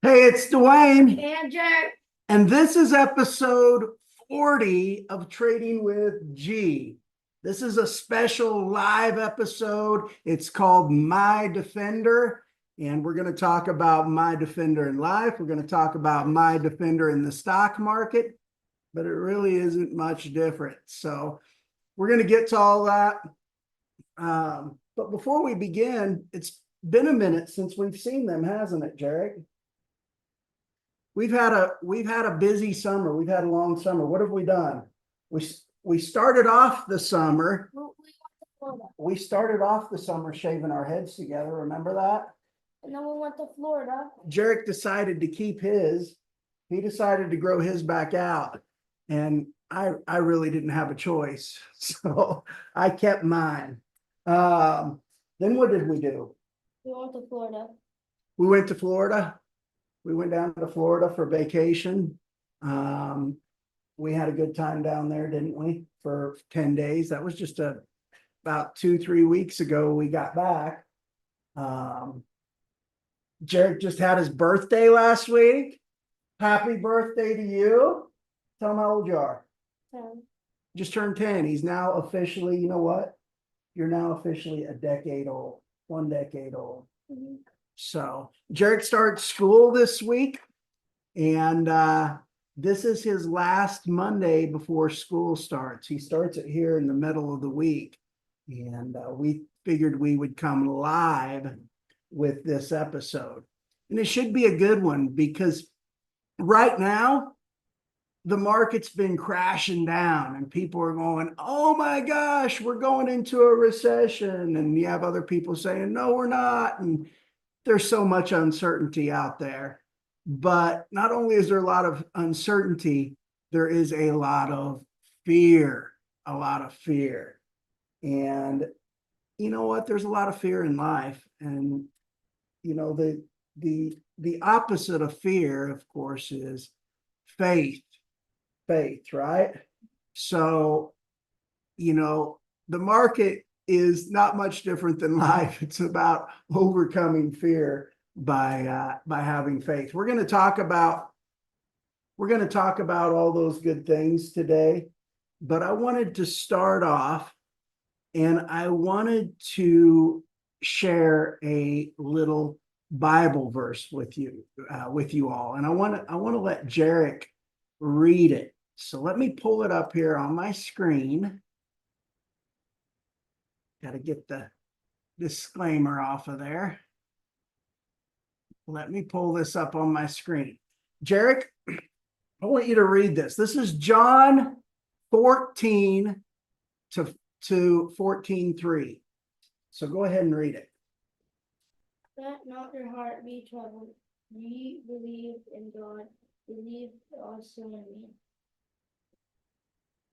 Hey, it's Dwayne, And Gerrick. and this is episode 40 of Trading with G. This is a special live episode. It's called My Defender, and we're going to talk about My Defender in life. We're going to talk about My Defender in the stock market, but it really isn't much different. So we're going to get to all that. But before we begin, it's been a minute since we've seen them, hasn't it, Gerrick? We've had a busy summer. We've had a long summer. What have we done? We started off the summer. We started off the summer shaving our heads together. Remember that? And then we went to Florida. Gerrick decided to keep his. He decided to grow his back out, and I really didn't have a choice, so I kept mine. Then what did we do? We went to Florida. We went to Florida. We went down to Florida for vacation. We had a good time down there, didn't we? For 10 days. That was just about 2-3 weeks ago we got back. Gerrick just had his birthday last week. Happy birthday to you. Tell him how old you are. 10. Just turned 10. He's now officially, you know what? You're now officially a decade old, 1 decade old. Mm-hmm. So Gerrick starts school this week, and this is his last Monday before school starts. He starts it here in the middle of the week, and we figured we would come live with this episode. And it should be a good one because right now, the market's been crashing down and people are going, oh my gosh, we're going into a recession. And you have other people saying, no, we're not. And there's so much uncertainty out there. But not only is there a lot of uncertainty, there is a lot of fear, a lot of fear. And you know what? There's a lot of fear in life. And you know, the opposite of fear, of course, is faith. Faith, right? So, you know, the market is not much different than life. It's about overcoming fear by having faith. We're going to talk about all those good things today, but I wanted to start off and I wanted to share a little Bible verse with you all, and I want to let Gerrick read it. So let me pull it up here on my screen. Got to get the disclaimer off of there. Let me pull this up on my screen. Gerrick, I want you to read this. This is John 14 to 14:3. So go ahead and read it. Let not your heart be troubled. Ye believe in God, believe also in me.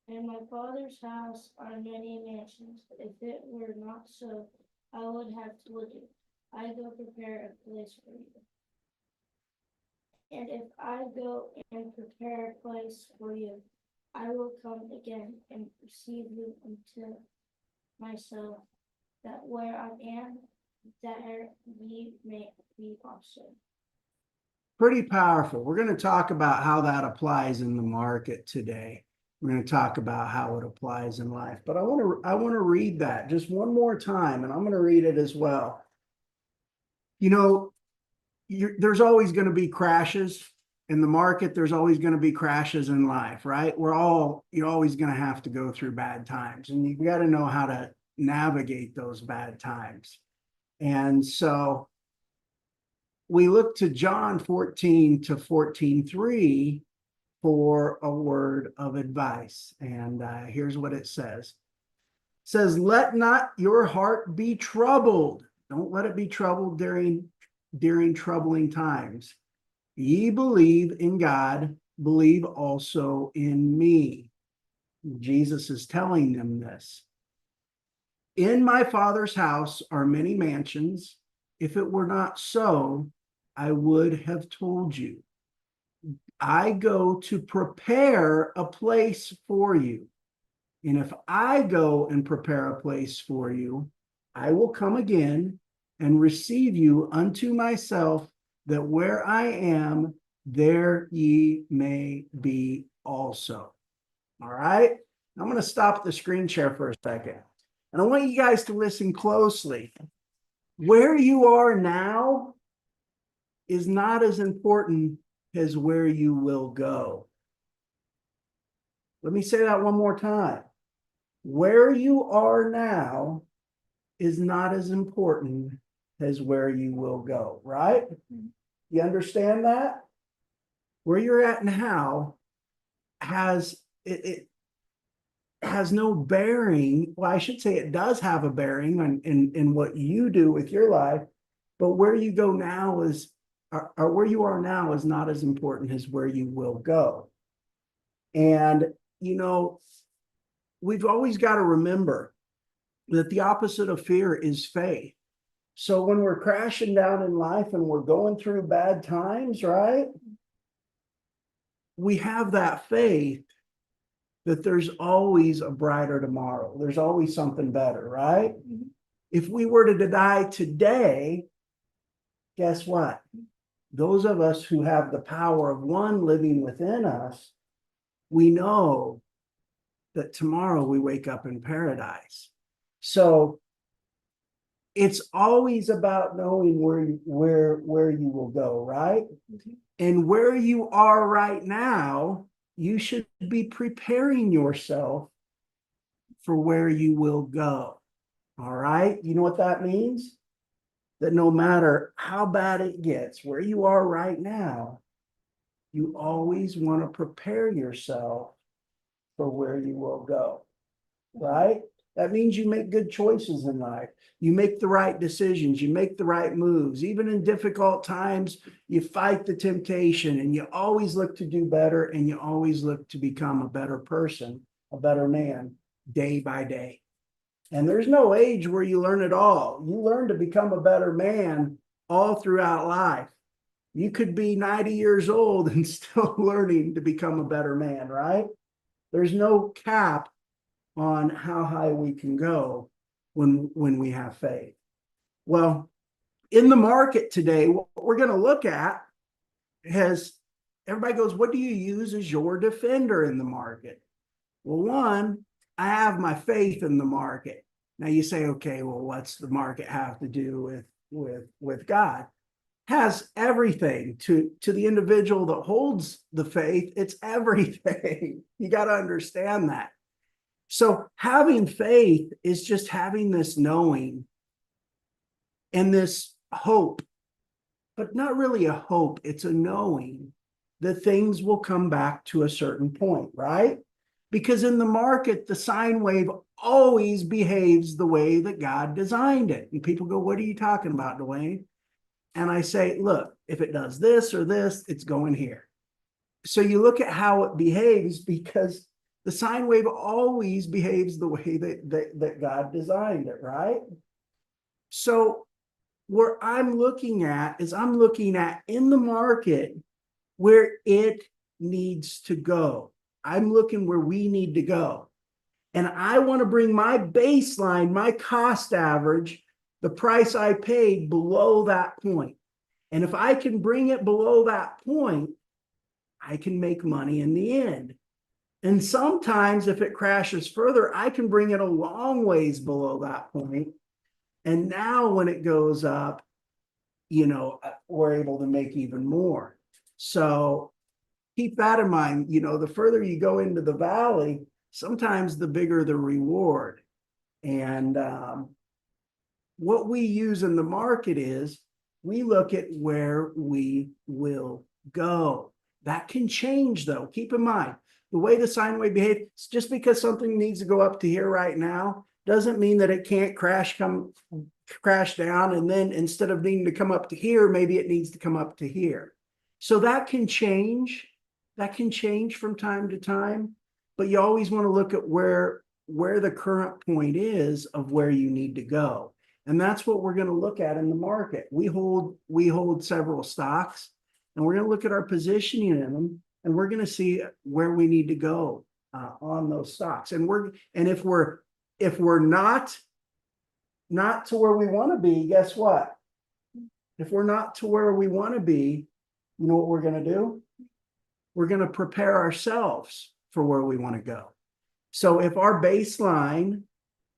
In my Father's house are many mansions. If it were not so, I would have told you. I go prepare a place for you. And if I go and prepare a place for you, I will come again and receive you unto myself, that where I am, there ye may be also. Pretty powerful. We're going to talk about how that applies in the market today. We're going to talk about how it applies in life. But I want to read that just one more time, and I'm going to read it as well. You know, there's always going to be crashes in the market. There's always going to be crashes in life, right? You're always going to have to go through bad times, and you got to know how to navigate those bad times. And so we look to John 14 to 14:3 for a word of advice. And here's what it says. It says, let not your heart be troubled. Don't let it be troubled during troubling times. Ye believe in God, believe also in me. Jesus is telling them this. In my Father's house are many mansions. If it were not so, I would have told you. I go to prepare a place for you. And if I go and prepare a place for you, I will come again and receive you unto myself, that where I am, there ye may be also. All right. I'm going to stop the screen share for a second. And I want you guys to listen closely. Where you are now is not as important as where you will go. Let me say that one more time. Where you are now is not as important as where you will go, right? You understand that? Where you're at now has it has no bearing. Well, I should say it does have a bearing in what you do with your life, but where you go now is, or where you are now is not as important as where you will go. And, you know, we've always got to remember that the opposite of fear is faith. So when we're crashing down in life and we're going through bad times, right? We have that faith that there's always a brighter tomorrow. There's always something better, right? If we were to die today, guess what? Those of us who have the power of one living within us, we know that tomorrow we wake up in paradise. So it's always about knowing where you will go, right? And where you are right now, you should be preparing yourself for where you will go. All right. You know what that means? That no matter how bad it gets, where you are right now, you always want to prepare yourself for where you will go. Right? That means you make good choices in life. You make the right decisions. You make the right moves. Even in difficult times, you fight the temptation and you always look to do better and you always look to become a better person, a better man, day by day. And there's no age where you learn it all. You learn to become a better man all throughout life. You could be 90 years old and still learning to become a better man, right? There's no cap on how high we can go when we have faith. Well, in the market today, what we're going to look at is everybody goes, what do you use as your defender in the market? Well, one, I have my faith in the market. Now you say, okay, well, what's the market have to do with God? Has everything to the individual that holds the faith. It's everything. You got to understand that. So having faith is just having this knowing and this hope, but not really a hope. It's a knowing that things will come back to a certain point, right? Because in the market, the sine wave always behaves the way that God designed it. And people go, what are you talking about, Dwayne? And I say, look, if it does this or this, it's going here. So you look at how it behaves because the sine wave always behaves the way that God designed it, right? So where I'm looking at is I'm looking at in the market where it needs to go. I'm looking where we need to go. And I want to bring my baseline, my cost average, the price I paid below that point. And if I can bring it below that point, I can make money in the end. And sometimes if it crashes further, I can bring it a long ways below that point. And now when it goes up, you know, we're able to make even more. So keep that in mind. You know, the further you go into the valley, sometimes the bigger the reward. And what we use in the market is we look at where we will go. That can change though. Keep in mind, the way the sine wave behaves, just because something needs to go up to here right now, doesn't mean that it can't crash down. And then instead of needing to come up to here, maybe it needs to come up to here. So that can change. That can change from time to time, but you always want to look at where the current point is of where you need to go. And that's what we're going to look at in the market. We hold several stocks and we're going to look at our positioning in them and we're going to see where we need to go on those stocks. And if we're not to where we want to be, guess what? if we're not to where we want to be, you know what we're going to do? We're going to prepare ourselves for where we want to go. So if our baseline,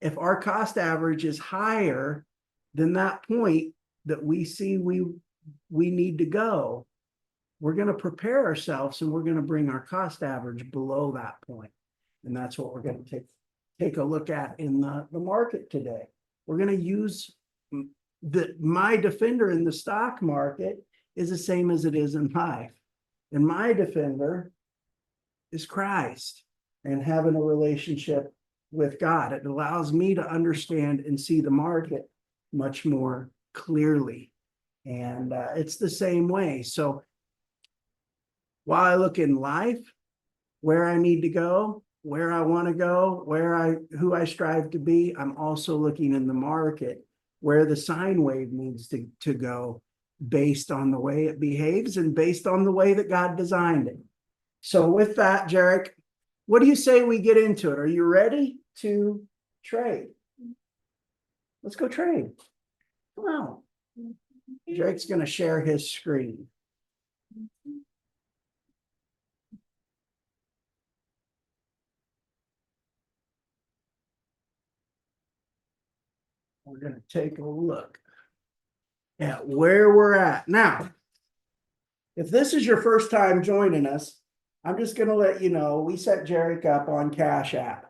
if our cost average is higher than that point that we see we need to go, we're going to prepare ourselves and we're going to bring our cost average below that point. And that's what we're going to take a look at in the market today. We're going to use my defender in the stock market is the same as it is in life. And my defender is Christ and having a relationship with God. It allows me to understand and see the market much more clearly. And it's the same way. So while I look in life, where I need to go, where I want to go, who I strive to be, I'm also looking in the market where the sine wave needs to go based on the way it behaves and based on the way that God designed it. So with that, Gerrick, what do you say we get into it? Are you ready to trade? Let's go trade. Come on. Gerrick's going to share his screen. We're going to take a look at where we're at. Now, if this is your first time joining us, I'm just going to let you know, we set Gerrick up on CashApp.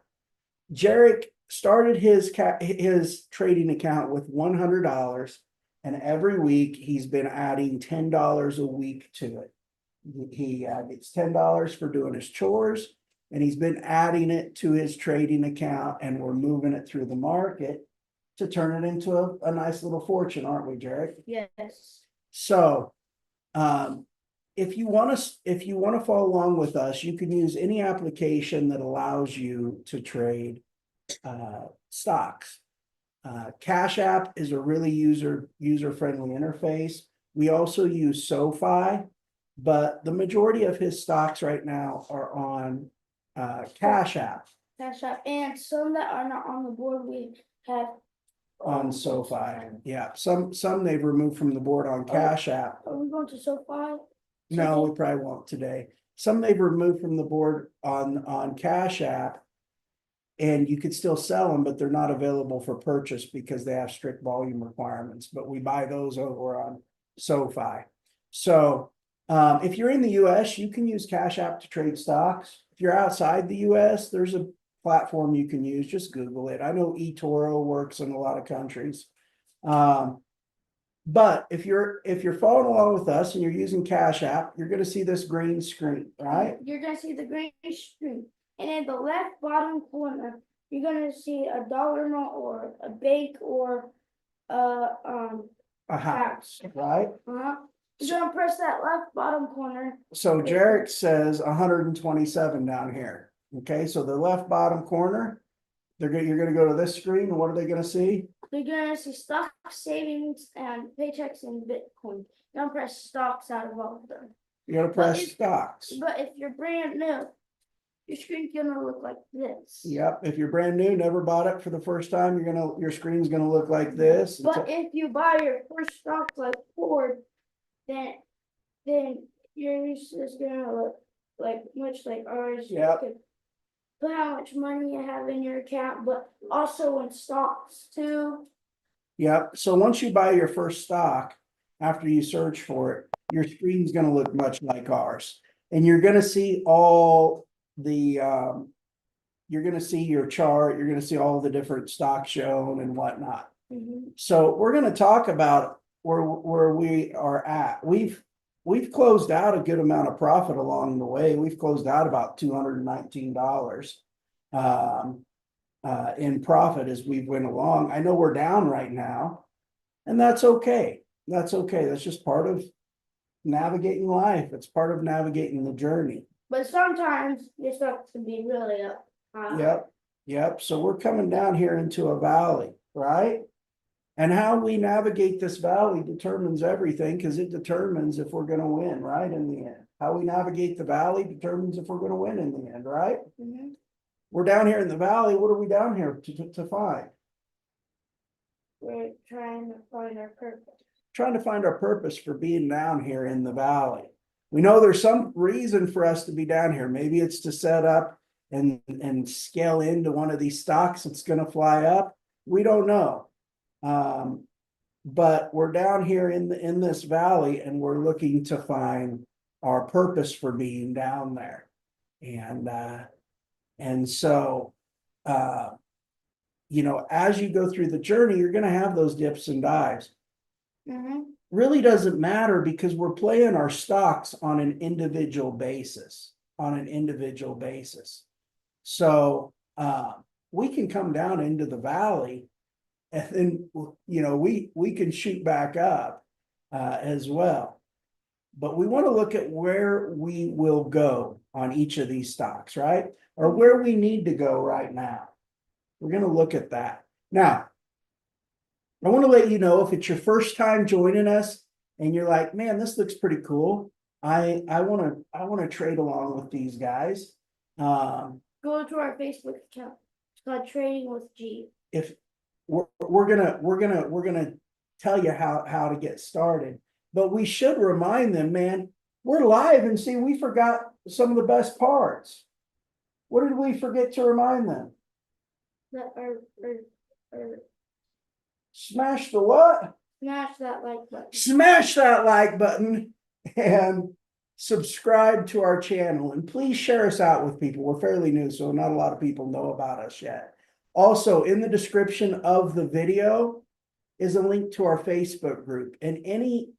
Gerrick started his trading account with $100, and every week he's been adding $10 a week to it. He gets $10 for doing his chores, and he's been adding it to his trading account, and we're moving it through the market to turn it into a nice little fortune, aren't we, Gerrick? Yes. So, if you want to follow along with us, you can use any application that allows you to trade stocks. CashApp is a really user-friendly interface. We also use SoFi, but the majority of his stocks right now are on CashApp. CashApp, and some that are not on the board, we have On SoFi. Yeah, some they've removed from the board on CashApp. Are we going to SoFi? No, we probably won't today. Some they've removed from the board on CashApp, and you could still sell them, but they're not available for purchase because they have strict volume requirements. But we buy those over on SoFi. So if you're in the US, you can use CashApp to trade stocks. If you're outside the US, there's a platform you can use. Just Google it. I know eToro works in a lot of countries. But if you're following along with us and you're using CashApp, you're going to see this green screen, right? You're going to see the green screen. And in the left bottom corner, you're going to see a dollar note or a bank or a house, right? You're going to press that left bottom corner. So Gerrick says 127 down here. Okay, so the left bottom corner, you're going to go to this screen, and what are they going to see? They're going to see stocks, savings, and paychecks and Bitcoin. You're going to press stocks out of all of them. You're going to press stocks. But if you're brand new, your screen's going to look like this. Yep, if you're brand new, never bought it for the first time, your screen's going to look like this. But if you buy your first stock like Ford, then yours is going to look like much like ours. Yep. Put how much money you have in your account, but also in stocks too. Yep. So once you buy your first stock, after you search for it, your screen's going to look much like ours, and you're going to see all the you're going to see your chart. You're going to see all the different stocks shown and whatnot. So we're going to talk about where we are at. We've closed out a good amount of profit along the way. We've closed out about $219 in profit as we went along. I know we're down right now, and that's okay. That's okay. That's just part of navigating life. It's part of navigating the journey. But sometimes your stuff can be really up. Yep. So we're coming down here into a valley, right? And how we navigate this valley determines everything, because it determines if we're going to win, right? In the end, how we navigate the valley determines if we're going to win in the end, right? We're down here in the valley. What are we down here to find? We're trying to find our purpose. trying to find our purpose for being down here in the valley. We know there's some reason for us to be down here. Maybe it's to set up and scale into one of these stocks that's going to fly up. We don't know. But we're down here in this valley, and we're looking to find our purpose for being down there. And so, you know, as you go through the journey, you're going to have those dips and dives. Really doesn't matter, because we're playing our stocks on an individual basis, So, we can come down into the valley, and then, you know, we can shoot back up, as well. But we want to look at where we will go on each of these stocks, right? Or where we need to go right now. We're going to look at that. Now, I want to let you know, if it's your first time joining us and you're like, man, this looks pretty cool. I want to trade along with these guys. Go to our Facebook account. It's called Trading with G. If we're gonna tell you how to get started, but we should remind them, man, we're live, and see, we forgot some of the best parts. What did we forget to remind them? That Smash the what? smash that like button. Smash that like button and subscribe to our channel, and please share us out with people. We're fairly new, so not a lot of people know about us yet. Also, in the description of the video is a link to our Facebook group, and any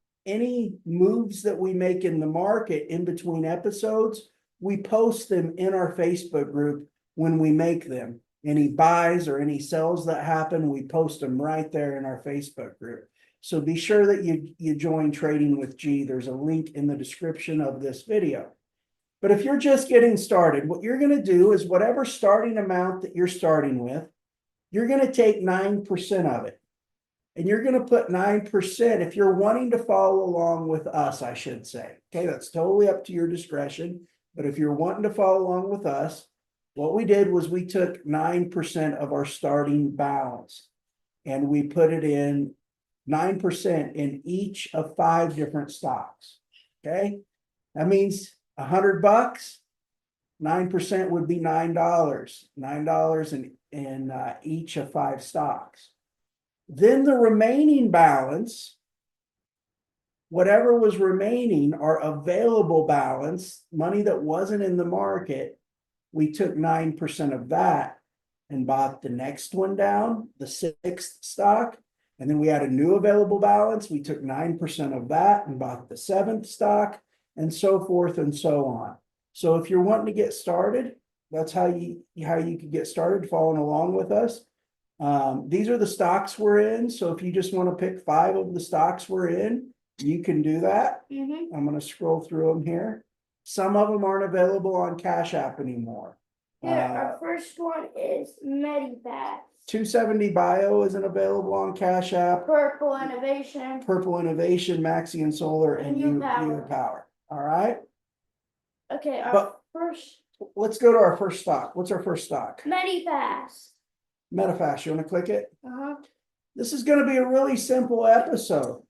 moves that we make in the market in between episodes, we post them in our Facebook group when we make them. Any buys or any sells that happen, we post them right there in our Facebook group. So be sure that you join Trading with G. There's a link in the description of this video. But if you're just getting started, what you're going to do is, whatever starting amount that you're starting with, you're going to take 9% of it. And you're going to put 9% if you're wanting to follow along with us, I should say. Okay, that's totally up to your discretion. But if you're wanting to follow along with us, what we did was we took 9% of our starting balance, and we put it in 9% in each of 5 different stocks. Okay, that means $100. 9% would be $9 in each of 5 stocks. Then the remaining balance, whatever was remaining, our available balance, money that wasn't in the market, we took 9% of that and bought the next one down, the 6th stock. And then we had a new available balance. We took 9% of that and bought the 7th stock, and so forth and so on. So if you're wanting to get started, that's how you could get started following along with us. These are the stocks we're in. So if you just want to pick 5 of the stocks we're in, you can do that. I'm going to scroll through them here. Some of them aren't available on CashApp anymore. Our first one is Medipass. 270 Bio isn't available on CashApp. Purple Innovation, Maxi and Solar, and U Power. All right. Okay, first. Let's go to our first stock. What's our first stock? Medipass. Medifast. You want to click it? This is going to be a really simple episode.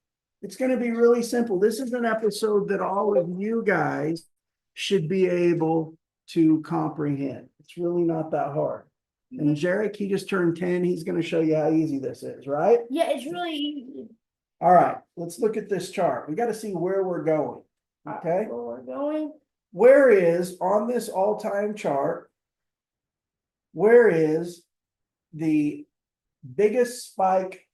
It's going to be really simple. This is an episode that all of you guys should be able to comprehend. It's really not that hard. And Gerrick, he just turned 10. He's going to show you how easy this is, right? Yeah, it's really easy. All right, let's look at this chart. We got to see where we're going. Okay. Where we're going. Where is, on this all-time chart, where is the biggest spike,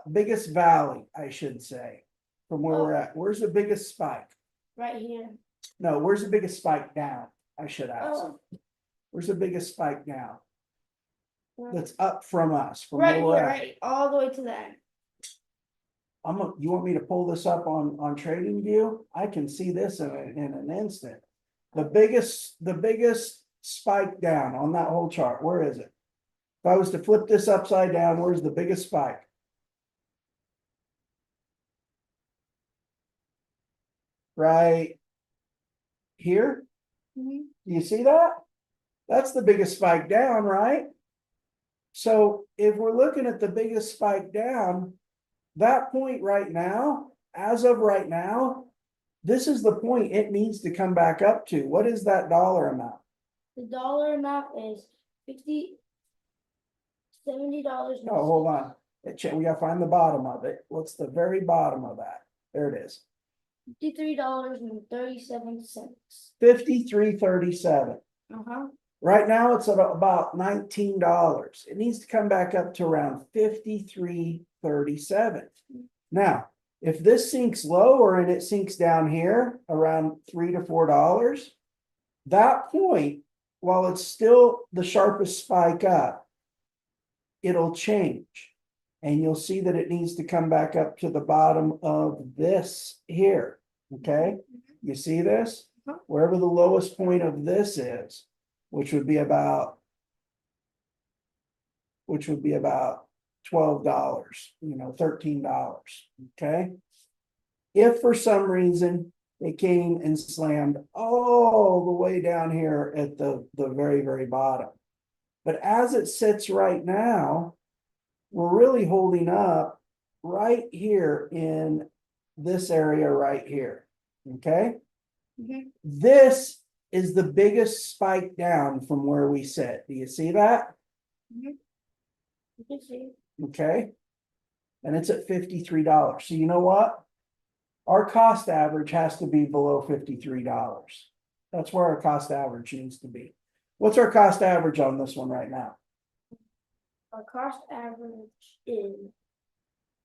biggest valley, I should say, from where we're at? Where's the biggest spike? Right here. No, where's the biggest spike down? I should ask. Where's the biggest spike down? That's up from us, from right where we're here, at. right, all the way to the end. You want me to pull this up on TradingView? I can see this in an instant. The biggest spike down on that whole chart, where is it? If I was to flip this upside down, where's the biggest spike? Right here. You see that? That's the biggest spike down, right? So if we're looking at the biggest spike down, that point right now, as of right now, this is the point it needs to come back up to. What is that dollar amount? The dollar amount is $70. Oh, hold on. We gotta find the bottom of it. What's the very bottom of that? There it is. $53.37. 53.37. Uh-huh. Right now, it's at about $19. It needs to come back up to around 53.37. Now, if this sinks lower and it sinks down here around $3 to $4, that point, while it's still the sharpest spike up, it'll change. And you'll see that it needs to come back up to the bottom of this here. Okay, you see this? Wherever the lowest point of this is, which would be about $12, $13. Okay. If for some reason it came and slammed all the way down here at the very, very bottom. But as it sits right now, we're really holding up right here in this area right here. Okay. Mhm. This is the biggest spike down from where we sit. Do you see that? You can see. Okay. And it's at $53. So you know what? Our cost average has to be below $53. That's where our cost average needs to be. What's our cost average on this one right now? Our cost average is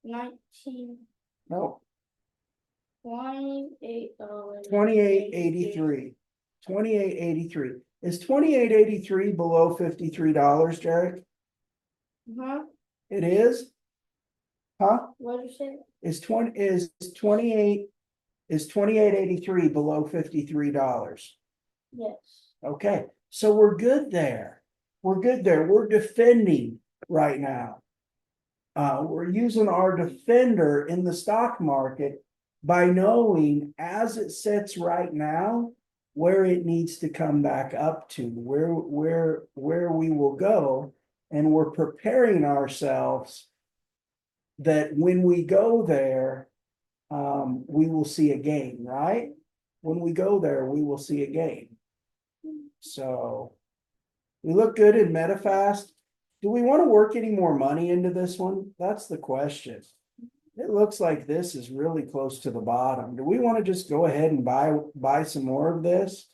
19, No, $28. 28.83. 28.83. Is 28.83 below $53, Gerrick? Huh? It is? Huh? What did you say? Is 28.83 below $53? Yes. Okay, so we're good there. We're good there. We're defending right now. We're using our defender in the stock market by knowing as it sits right now where it needs to come back up to, where we will go, and we're preparing ourselves that when we go there, we will see a gain, right? When we go there, we will see a gain. So we look good in MetaFast. Do we want to work any more money into this one? That's the question. It looks like this is really close to the bottom. Do we want to just go ahead and buy some more of this?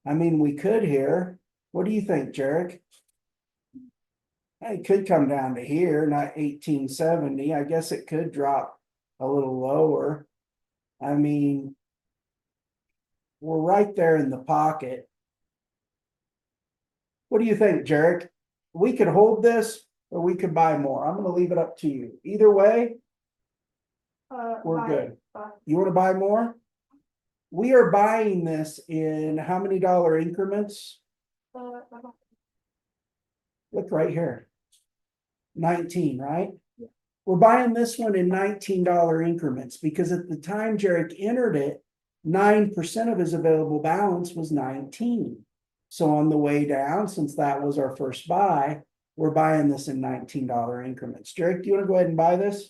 I mean, we could here. What do you think, Gerrick? It could come down to here, not 1870. I guess it could drop a little lower. I mean, we're right there in the pocket. What do you think, Gerrick? We could hold this or we could buy more. I'm going to leave it up to you. Either way, we're good. You want to buy more? We are buying this in how many dollar increments? Look right here. 19, right? Yeah. We're buying this one in $19 increments because at the time Gerrick entered it, 9% of his available balance was 19. So on the way down, since that was our first buy, we're buying this in $19 increments. Gerrick, do you want to go ahead and buy this?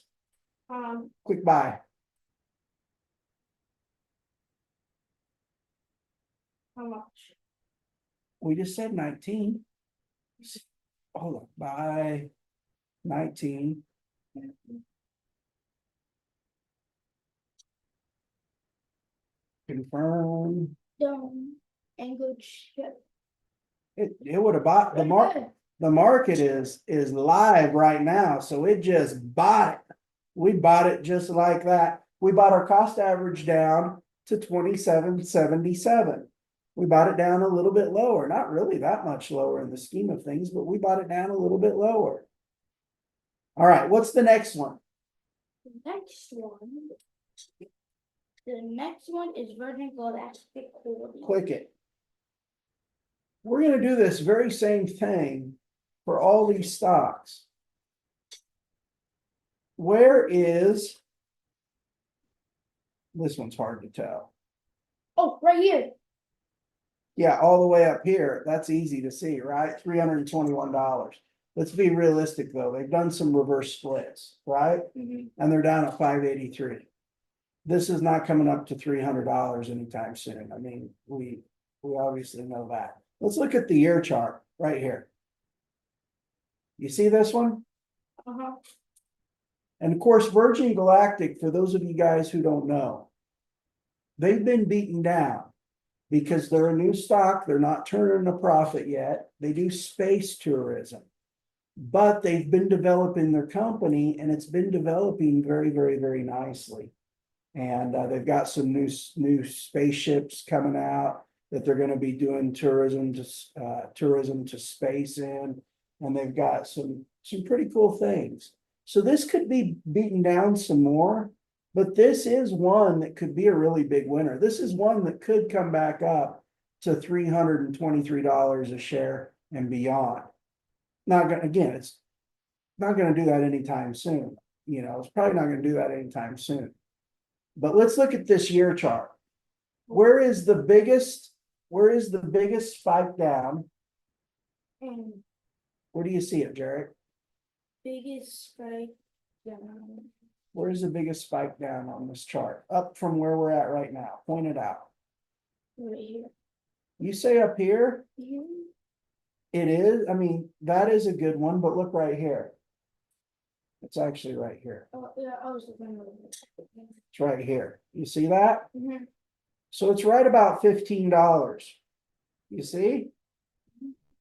Quick buy. How much? We just said 19. Hold on, buy 19. Confirm. Done. And go check. It would have bought the market is live right now, so it just bought it. We bought it just like that. We bought our cost average down to 27.77. We bought it down a little bit lower, not really that much lower in the scheme of things, but we bought it down a little bit lower. All right, what's the next one? The next one is Virgin Galactic Holdings. Click it. We're going to do this very same thing for all these stocks. Where is this one's hard to tell. Oh, right here. Yeah, all the way up here. That's easy to see, right? $321. let's be realistic though. They've done some reverse splits, right? Mhm. And they're down at 583. This is not coming up to $300 anytime soon. I mean, we obviously know that. Let's look at the year chart right here. You see this one? Uh-huh. And of course, Virgin Galactic, for those of you guys who don't know, they've been beaten down because they're a new stock. They're not turning a profit yet. They do space tourism, but they've been developing their company and it's been developing very, very, very nicely. And they've got some new spaceships coming out that they're going to be doing tourism to space in, and they've got some pretty cool things. So this could be beaten down some more, but this is one that could be a really big winner. This is one that could come back up to $323 a share and beyond. Not gonna, again, it's not going to do that anytime soon. You know, it's probably not going to do that anytime soon. But let's look at this year chart. Where is the biggest spike down? And Where do you see it, Gerrick? biggest spike down Where's the biggest spike down on this chart? Up from where we're at right now. Point it out. right here. You say up here, Mhm. it is. I mean, that is a good one, but look right here. It's actually right here. Oh, yeah, I was looking over it. It's right here. You see that? Mhm. So it's right about $15. You see?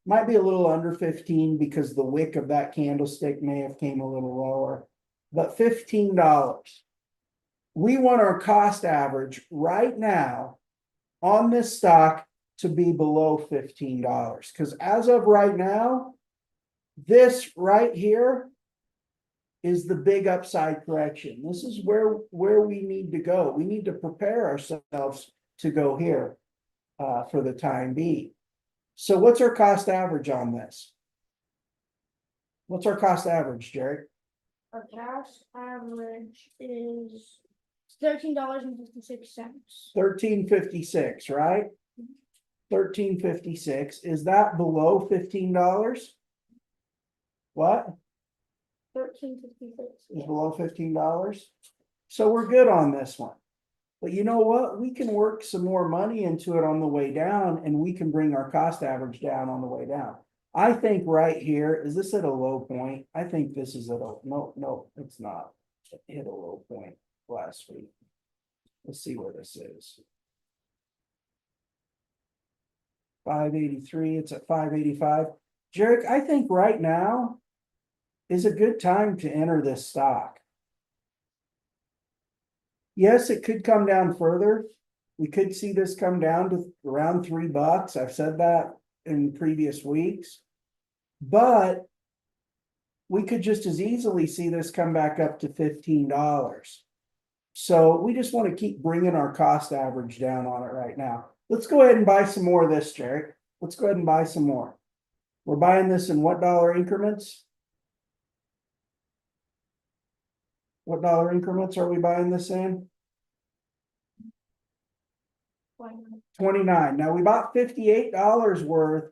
Might be a little under 15 because the wick of that candlestick may have came a little lower, but $15. We want our cost average right now on this stock to be below $15. Because as of right now, this right here is the big upside correction. This is where we need to go. We need to prepare ourselves to go here for the time being. So what's our cost average on this? What's our cost average, Gerrick? Our cash average is $13.56. $13.56, right? $13.56. Is that below $15? What? $13.56. Is below $15? So we're good on this one. But you know what? We can work some more money into it on the way down and we can bring our cost average down on the way down. I think right here, is this at a low point? I think this is at a, no, it's not. It hit a low point last week. Let's see where this is. 583, it's at 585. Gerrick, I think right now is a good time to enter this stock. Yes, it could come down further. We could see this come down to around $3. I've said that in previous weeks. But we could just as easily see this come back up to $15. So we just want to keep bringing our cost average down on it right now. Let's go ahead and buy some more of this, Gerrick. Let's go ahead and buy some more. We're buying this in what dollar increments? What dollar increments are we buying this in? 29. Now we bought $58 worth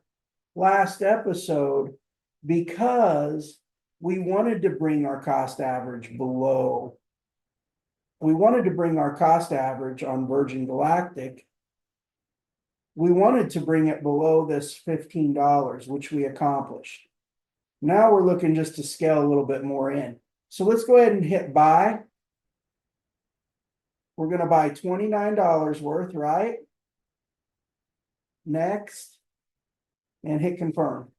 last episode because we wanted to bring our cost average below. We wanted to bring our cost average on Virgin Galactic. We wanted to bring it below this $15, which we accomplished. Now we're looking just to scale a little bit more in. So let's go ahead and hit buy. We're going to buy $29 worth, right? Next. And hit confirm.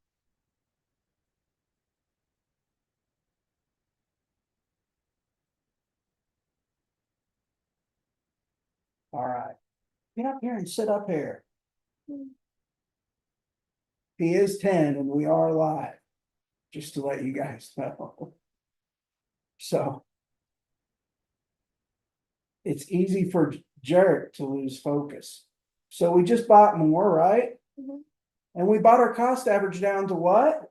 All right. Get up here and sit up here. He is 10 and we are live. Just to let you guys know. So it's easy for Gerrick to lose focus. So we just bought more, right? Mhm. And we bought our cost average down to what?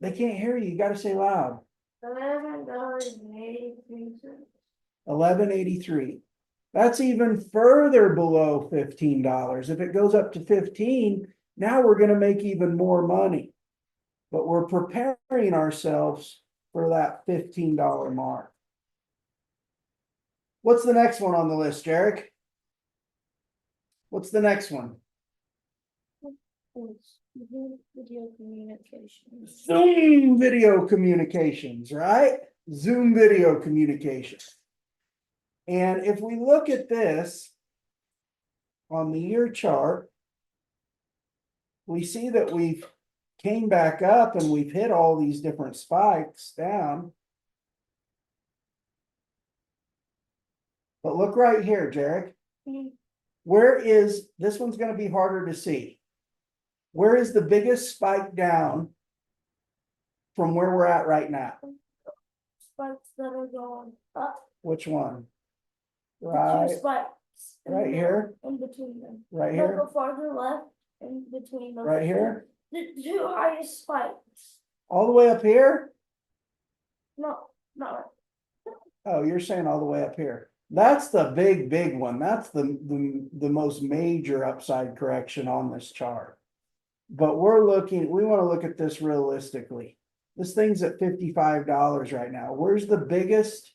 They can't hear you. You got to say loud. $11.83. 1183. That's even further below $15. If it goes up to 15, Now we're gonna make even more money. But we're preparing ourselves for that $15 mark. What's the next one on the list, Gerrick? What's the next one? It's video communications. Zoom video communications, right? Zoom video communications. And if we look at this on the year chart, we see that we've came back up and we've hit all these different spikes down. But look right here, Gerrick. Mhm. Where is, this one's going to be harder to see. Where is the biggest spike down from where we're at right now? Spikes that are going up. Which one? The Right, two spikes. in right the here? middle, In between them. Right No, here, go farther left in between those. right here, The two highest spikes. all the way up here? No, not Oh, you're saying all the way up here. That's the big one. That's the most major upside correction on this chart. But we're looking, we want to look at this realistically. This thing's at $55 right now. Where's the biggest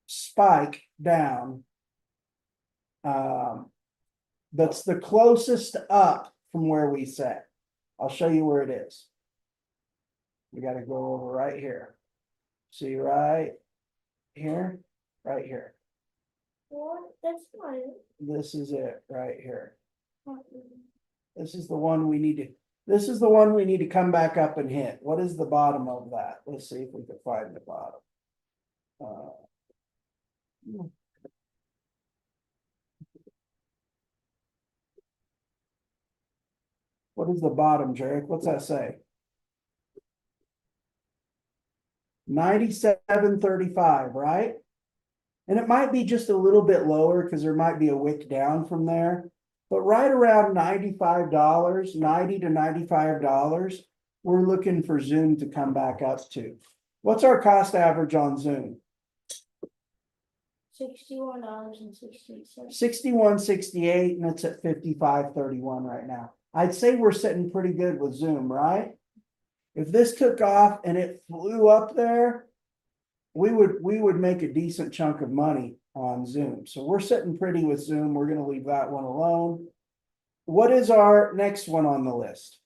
spike down? That's the closest up from where we set. I'll show you where it is. We got to go over right here. See right here, right here. what? That's not it. This is it right here. Not really. This is the one we need to, this is the one we need to come back up and hit. What is the bottom of that? Let's see if we can find the bottom. What is the bottom, Gerrick? What's that say? 97.35, right? And it might be just a little bit lower because there might be a wick down from there. But right around $95, $90 to $95, we're looking for Zoom to come back up to. What's our cost average on Zoom? $61.68. 61.68, and it's at 55.31 right now. I'd say we're sitting pretty good with Zoom, right? If this took off and it flew up there, we would make a decent chunk of money on Zoom. So we're sitting pretty with Zoom. We're going to leave that one alone. What is our next one on the list?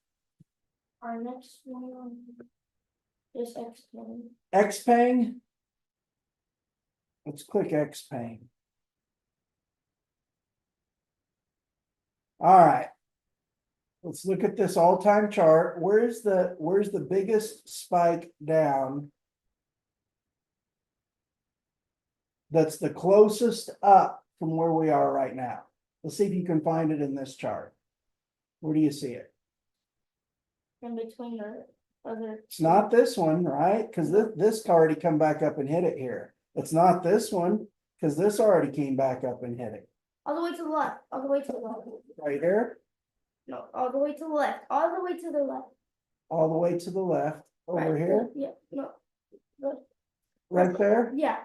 Our next one is Xpeng. Xpeng. Let's click Xpeng. All right. Let's look at this all-time chart. Where's the biggest spike down? That's the closest up from where we are right now. Let's see if you can find it in this chart. Where do you see it? In between the other. It's not this one, right? Because this already come back up and hit it here. It's not this one, because this already came back up and hit it. All the way to the left. All the way to the left. Right here, No, all the way to the left. All the way to the left. all the way to the left, over Right, here, Yeah. No. Good. right there. Yeah.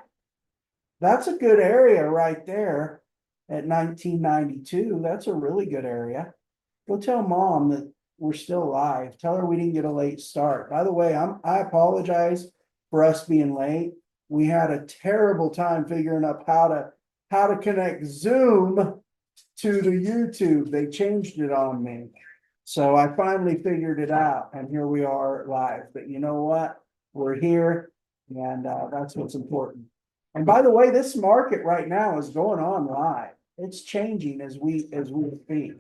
That's a good area right there at 1992. That's a really good area. Go tell mom that we're still alive. Tell her we didn't get a late start. By the way, I apologize for us being late. We had a terrible time figuring out how to connect Zoom to the YouTube. They changed it on me. So I finally figured it out and here we are live. But you know what? We're here and that's what's important. And by the way, this market right now is going on live. It's changing as we speak.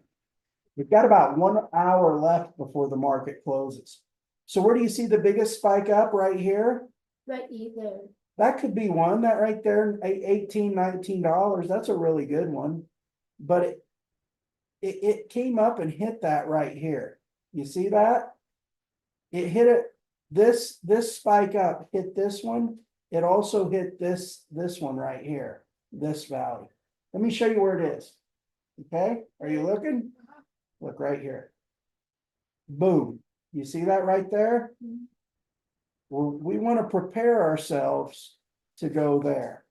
We've got about 1 hour left before the market closes. So where do you see the biggest spike up right here? Right either. That could be one, that right there, $18, $19. That's a really good one. But it came up and hit that right here. You see that? It hit it, this spike up hit this one. It also hit this one right here, this valley. Let me show you where it is. Okay, are you looking? Look right here. Boom. You see that right there? We want to prepare ourselves to go there.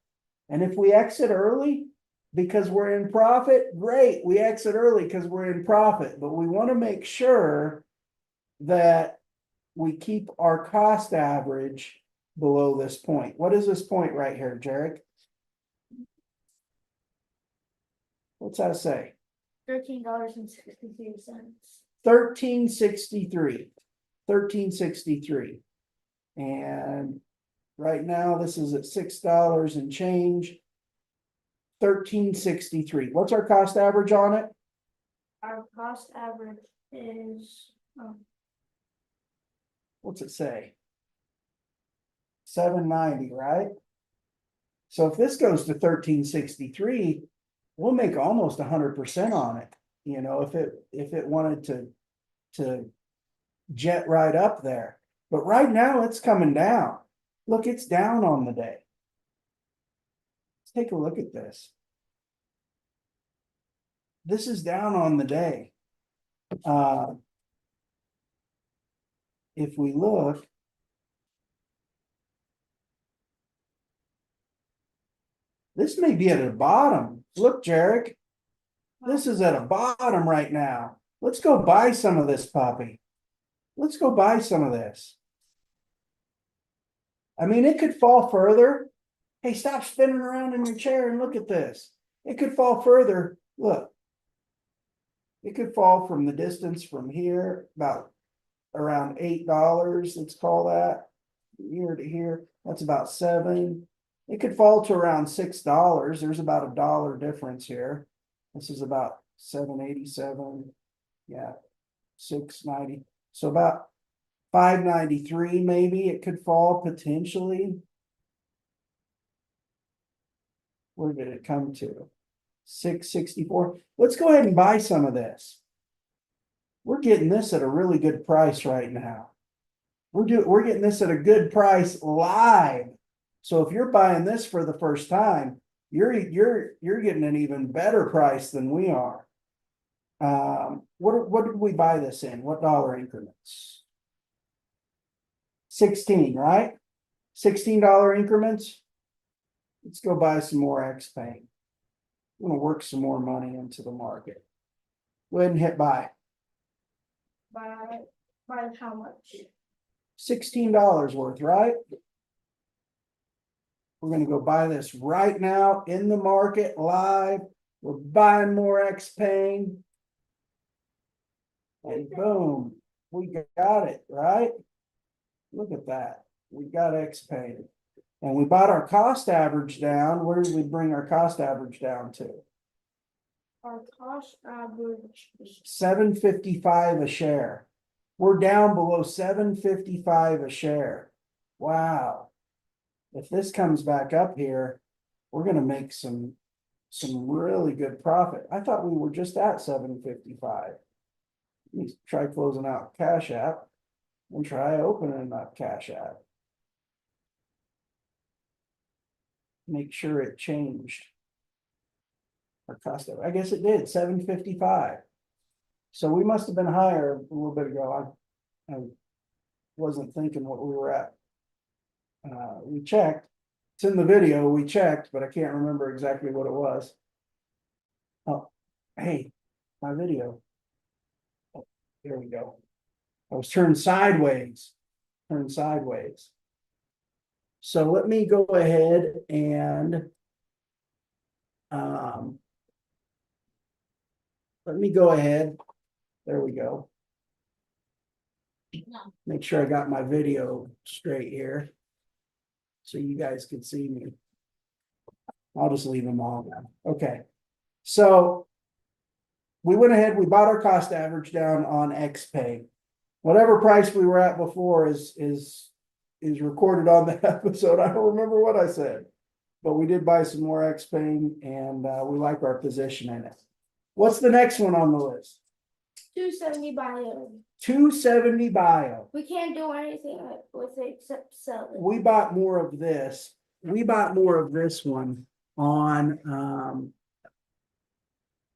And if we exit early, because we're in profit, great, we exit early because we're in profit, but we want to make sure that we keep our cost average below this point. What is this point right here, Gerrick? What's that say? $13.63. 1363. 1363. And right now this is at $6 and change. 1363. What's our cost average on it? Our cost average is, What's it say? 790, right? So if this goes to 1363, we'll make almost 100% on it. You know, if it wanted to jet right up there. But right now it's coming down. Look, it's down on the day. Let's take a look at this. This is down on the day. If we look, this may be at a bottom. Look, Gerrick, this is at a bottom right now. Let's go buy some of this puppy. Let's go buy some of this. I mean, it could fall further. Hey, stop spinning around in your chair and look at this. It could fall further. Look. It could fall from the distance from here, about around $8, let's call that. Here to here, that's about $7. It could fall to around $6. There's about $1 difference here. This is about $7.87. Yeah, $6.90. So about $5.93 maybe it could fall potentially. Where did it come to? $6.64. Let's go ahead and buy some of this. We're getting this at a really good price right now. We're getting this at a good price live. So if you're buying this for the first time, you're getting an even better price than we are. What did we buy this in? What dollar increments? 16, right? $16 increments. Let's go buy some more X-Paint. I'm gonna work some more money into the market. Go ahead and hit buy. by how much? $16 worth, right? We're gonna go buy this right now in the market live. We're buying more X-Paint. And boom, we got it, right? Look at that. We got X-Paint. And we bought our cost average down. Where did we bring our cost average down to? Our cost average is $7.55 a share. We're down below $7.55 a share. Wow. If this comes back up here, we're gonna make some really good profit. I thought we were just at $7.55. Let me try closing out CashApp and try opening up CashApp. Make sure it changed. Our cost of, I guess it did, $7.55. So we must have been higher a little bit ago. I wasn't thinking what we were at. We checked. It's in the video, we checked, but I can't remember exactly what it was. Oh, hey, my video. Oh, here we go. I was turned sideways. Turned sideways. So let me go ahead and let me go ahead. There we go. Make sure I got my video straight here so you guys can see me. I'll just leave them all now. Okay. So we went ahead, we bought our cost average down on XPay. Whatever price we were at before is recorded on the episode. I don't remember what I said, but we did buy some more XPay and we like our position in it. What's the next one on the list? 270 bio. 270 bio. We can't do anything with it except sell it. We bought more of this. We bought more of this one on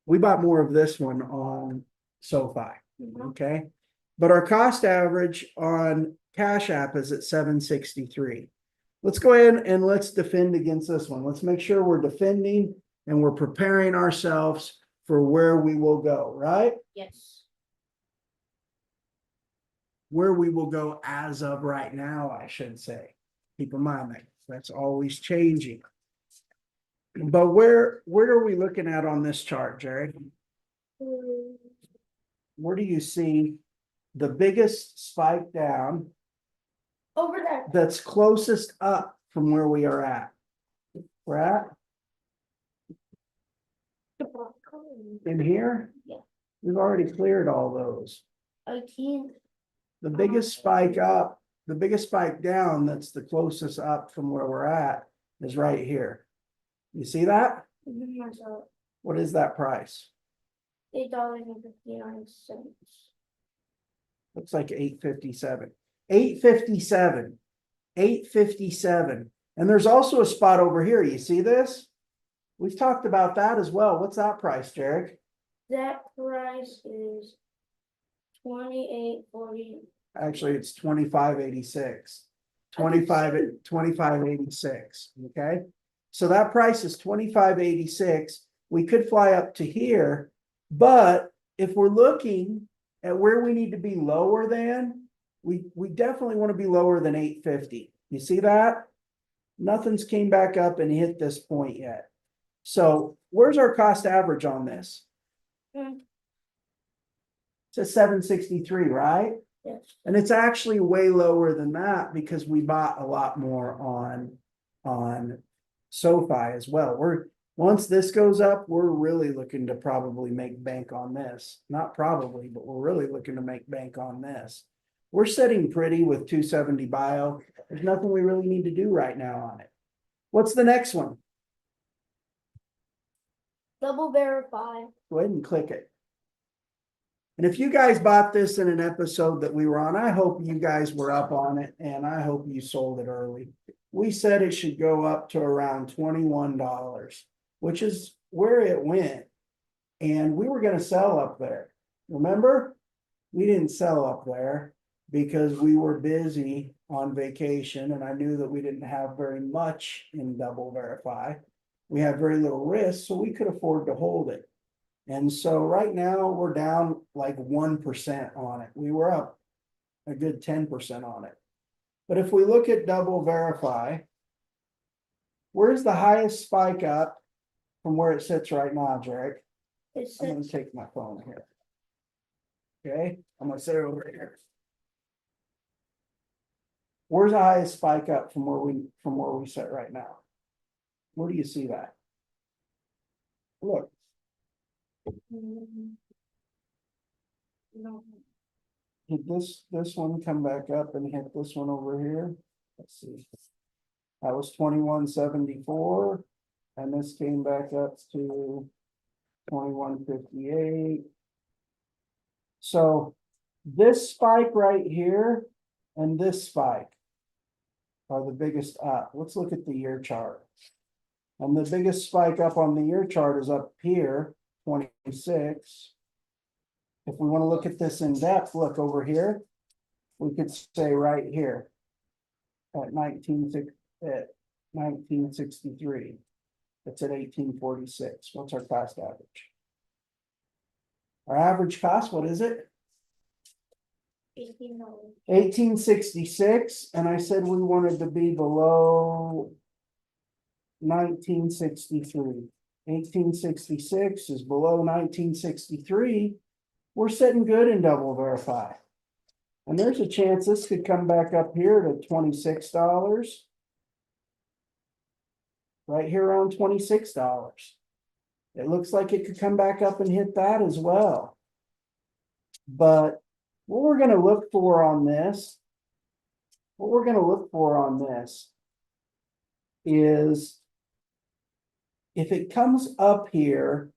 we bought more of this one on SoFi. Okay. But our cost average on CashApp is at 763. Let's go ahead and let's defend against this one. Let's make sure we're defending and we're preparing ourselves for where we will go, right? Yes. Where we will go as of right now, I should say. Keep in mind that that's always changing. But where are we looking at on this chart, Gerrick? Where do you see the biggest spike down Over there. that's closest up from where we are at? We're at in here? Yeah. We've already cleared all those. 18. The biggest spike up, the biggest spike down that's the closest up from where we're at is right here. You see that? What is that price? $8.59. Looks like 857. 857. 857. And there's also a spot over here. You see this? We've talked about that as well. What's that price, Gerrick? That price is 28.40. Actually, it's 2586. 2586. Okay. So that price is 2586. We could fly up to here, but if we're looking at where we need to be lower than, we definitely want to be lower than 850. You see that? Nothing's came back up and hit this point yet. So where's our cost average on this? It's a 763, right? Yes. And it's actually way lower than that because we bought a lot more on SoFi as well. Once this goes up, we're really looking to probably make bank on this. Not probably, but we're really looking to make bank on this. We're sitting pretty with 270 bio. There's nothing we really need to do right now on it. What's the next one? Double verify. Go ahead and click it. And if you guys bought this in an episode that we were on, I hope you guys were up on it and I hope you sold it early. We said it should go up to around $21, which is where it went. And we were going to sell up there. Remember? We didn't sell up there because we were busy on vacation and I knew that we didn't have very much in double verify. We had very little risk, so we could afford to hold it. And so right now we're down like 1% on it. We were up a good 10% on it. But if we look at double verify, where's the highest spike up from where it sits right now, Gerrick? I'm going to take my phone here. Okay, I'm going to sit over here. Where's the highest spike up from where we sit right now? Where do you see that? Look. No. Hit this one, come back up and hit this one over here. Let's see. That was 2174. And this came back up to 2158. So this spike right here and this spike are the biggest up. Let's look at the year chart. And the biggest spike up on the year chart is up here, 26. If we want to look at this in depth, look over here. We could say right here at 1963. It's at 1846. What's our cost average? Our average cost, what is it? $18. 1866. And I said we wanted to be below 1963. 1866 is below 1963. We're sitting good in double verify. And there's a chance this could come back up here to $26. Right here around $26. It looks like it could come back up and hit that as well. But what we're going to look for on this, is if it comes up here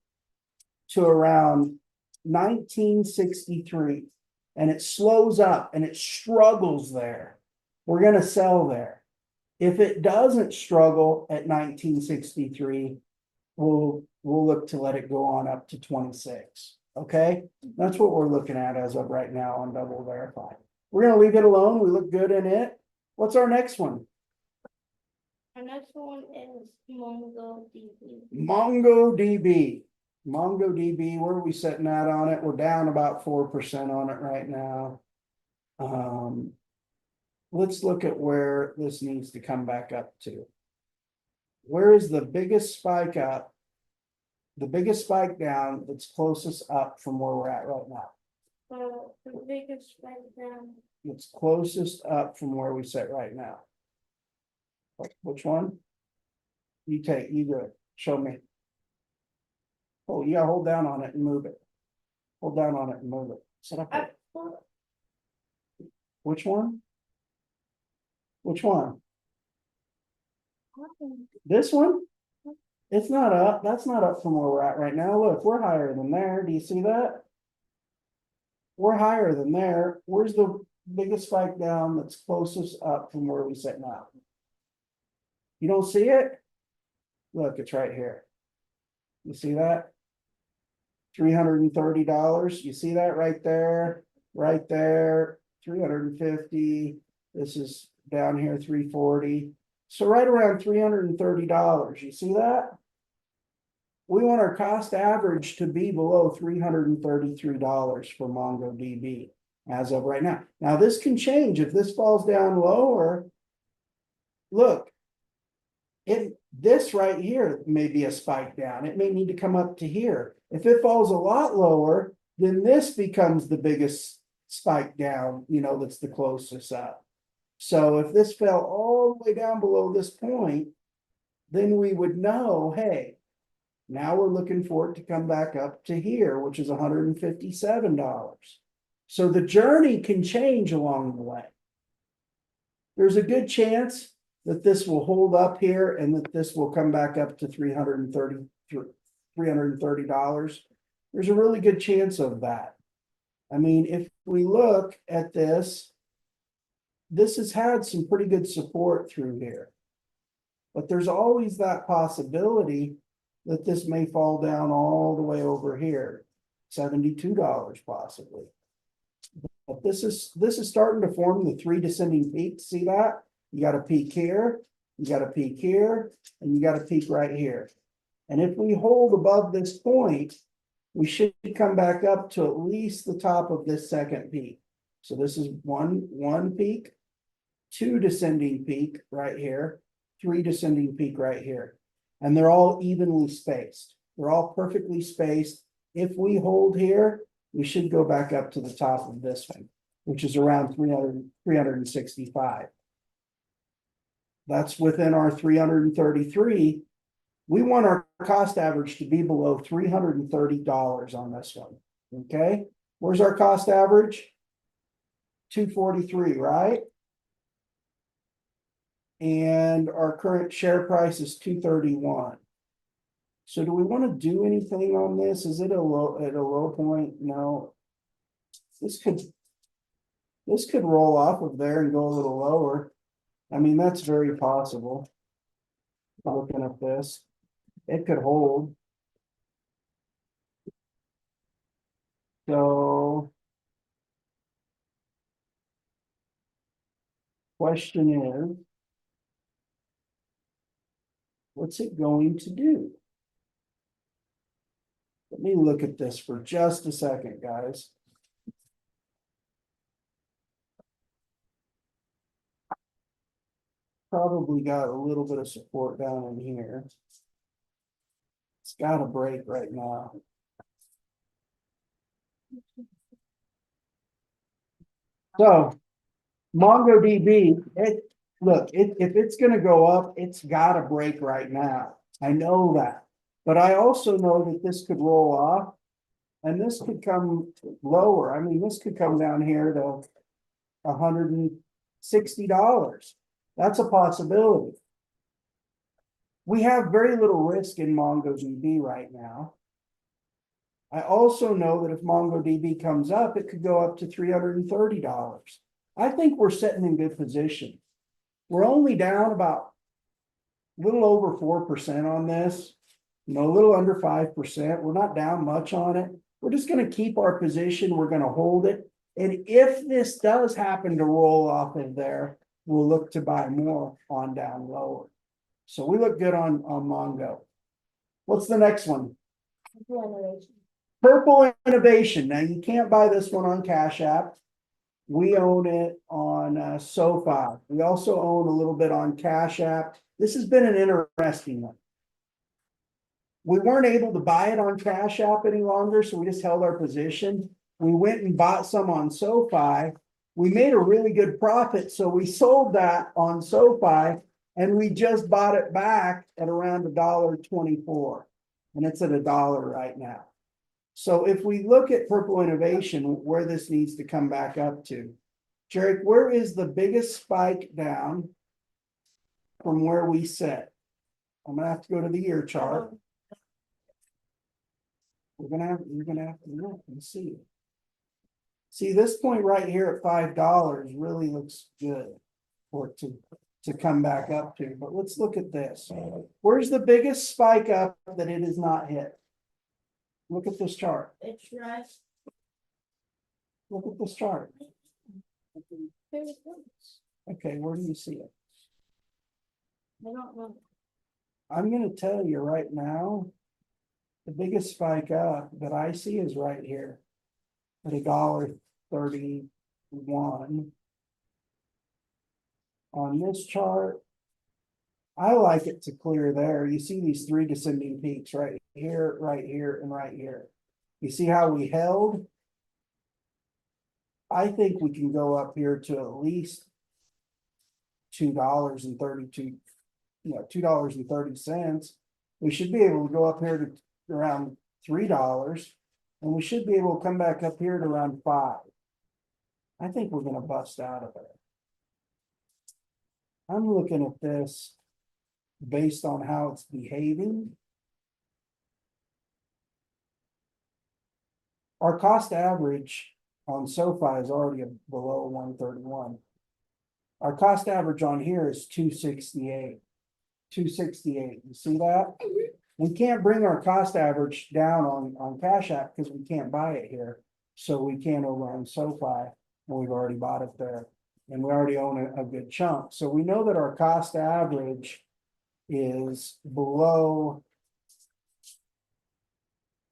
to around 1963 and it slows up and it struggles there, we're going to sell there. If it doesn't struggle at 1963, we'll look to let it go on up to 26. Okay, that's what we're looking at as of right now on double verify. We're going to leave it alone. We look good in it. What's our next one? Our next one is MongoDB. MongoDB. MongoDB, where are we sitting at on it? We're down about 4% on it right now. Let's look at where this needs to come back up to. Where is the biggest spike up? The biggest spike down that's closest up from where we're at right now. The biggest spike down. It's closest up from where we sit right now. Which one? You do it. Show me. Oh, you gotta hold down on it and move it. Hold down on it and move it. Set up. There. Which one? Which one? This one? It's not up. That's not up from where we're at right now. Look, we're higher than there. Do you see that? We're higher than there. Where's the biggest spike down that's closest up from where we sit now? You don't see it? Look, it's right here. You see that? $330. You see that right there? Right there. 350. This is down here, 340. So right around $330. You see that? We want our cost average to be below $333 for MongoDB as of right now. Now this can change if this falls down lower. Look, this right here may be a spike down. It may need to come up to here. If it falls a lot lower, then this becomes the biggest spike down, that's the closest up. So if this fell all the way down below this point, then we would know, hey, now we're looking for it to come back up to here, which is $157. So the journey can change along the way. There's a good chance that this will hold up here and that this will come back up to $330. There's a really good chance of that. I mean, if we look at this has had some pretty good support through here. But there's always that possibility that this may fall down all the way over here, $72 possibly. But this is starting to form the three descending peaks. See that? You got a peak here, you got a peak here, and you got a peak right here. And if we hold above this point, we should come back up to at least the top of this second peak. So this is one peak, two descending peak right here, three descending peak right here. And they're all evenly spaced. They're all perfectly spaced. If we hold here, we should go back up to the top of this one, which is around 365. That's within our 333. We want our cost average to be below $330 on this one. Okay, where's our cost average? 243, right? And our current share price is 231. So do we want to do anything on this? Is it at a low point? No. This could roll off of there and go a little lower. I mean, that's very possible. Looking at this, it could hold. So question is, what's it going to do? Let me look at this for just a second, guys. Probably got a little bit of support down in here. It's got a break right now. So MongoDB, if it's going to go up, it's got a break right now. I know that, but I also know that this could roll off and this could come lower. I mean, this could come down here to $160. That's a possibility. We have very little risk in MongoDB right now. I also know that if MongoDB comes up, it could go up to $330. I think we're sitting in good position. We're only down about a little over 4% on this, a little under 5%. We're not down much on it. We're just going to keep our position. We're going to hold it. And if this does happen to roll off in there, we'll look to buy more on down lower. So we look good on Mongo. What's the next one? Generation. Purple Innovation. Now you can't buy this one on Cash App. We own it on SoFi. We also own a little bit on Cash App. This has been an interesting one. We weren't able to buy it on Cash App any longer, so we just held our position. We went and bought some on SoFi. We made a really good profit, so we sold that on SoFi, and we just bought it back at around $1.24, and it's at $1 right now. So if we look at Purple Innovation, where this needs to come back up to, Gerrick, where is the biggest spike down from where we set? I'm gonna have to go to the year chart. You're gonna have to look and see. See, this point right here at $5 really looks good for it to come back up to. But let's look at this. Where's the biggest spike up that it has not hit? Look at this chart. It's right. Look at this chart. Very good. Okay, where do you see it? I don't know. I'm gonna tell you right now, the biggest spike up that I see is right here at $1.31. On this chart, I like it to clear there. You see these three descending peaks right here, and right here. You see how we held? I think we can go up here to at least $2.32, $2.30. We should be able to go up here to around $3, and we should be able to come back up here to around $5. I think we're gonna bust out of there. I'm looking at this based on how it's behaving. Our cost average on SoFi is already below 131. Our cost average on here is 268. 268. You see that? We can't bring our cost average down on Cash App because we can't buy it here. So we can't over on SoFi, and we've already bought it there. And we already own a good chunk. So we know that our cost average is below.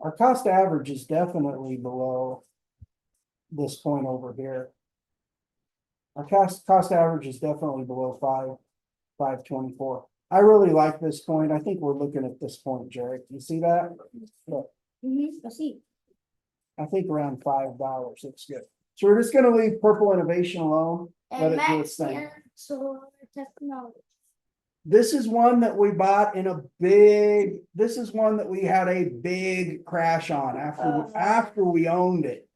Our cost average is definitely below this point over here. Our cost average is definitely below 524. I really like this point. I think we're looking at this point, Gerrick. You see that? Look, I see. I think around $5 looks good. So we're just gonna leave Purple Innovation alone. Let And it do its thing. solar technology. This is one that we bought in a big, this is one that we had a big crash on after we owned it.